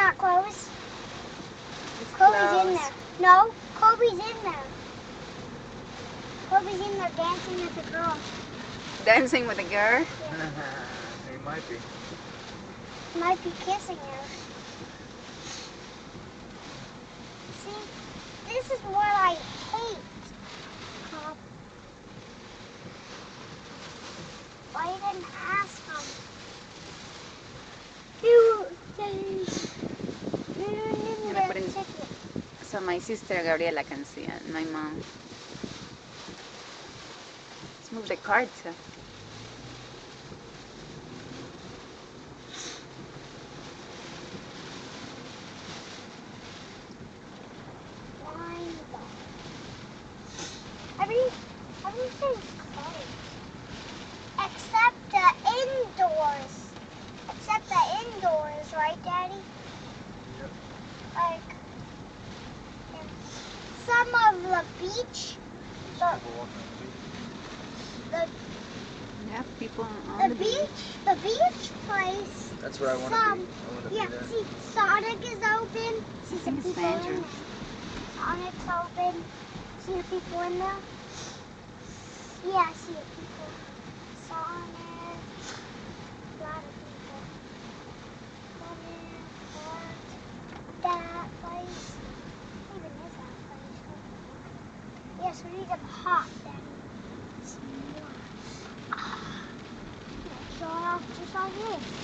not closed. It's Chloe's in closed. there. No, Chloe's in there. Chloe's in there dancing with the girl. Dancing with a girl? It might be. Might be kissing her. See, this is what I hate. Why you didn't ask him? I'm gonna put in so my sister Gabriela can see it, my mom. Let's move the cards. Everything's closed. Except the indoors. Except the indoors, right, Daddy? Yep. Like, some of the beach. Yeah, people on The beach. The beach place. That's where I want to be. I want to Yeah, be there. see, Sonic is open. See some It's people in dangerous. there. Sonic's open. See the people in there? Yeah, I see the people. Sonic. A lot of people. Sonic, that place. What even is that place? Yes, we need them hot, Daddy. Some more. Show it off just like this.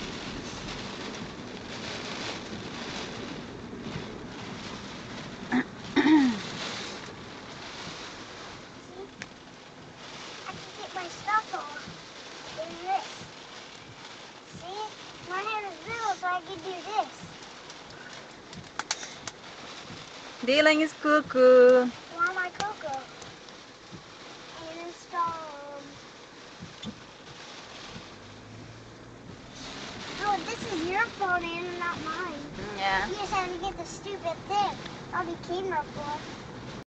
My stuff off. There's this. See? My hand is little, so I can do this. Dylan is cuckoo. Want my cocoa. And install Oh, this is your phone and not mine. Yeah. You just have to get the stupid thing. I'll be camera for.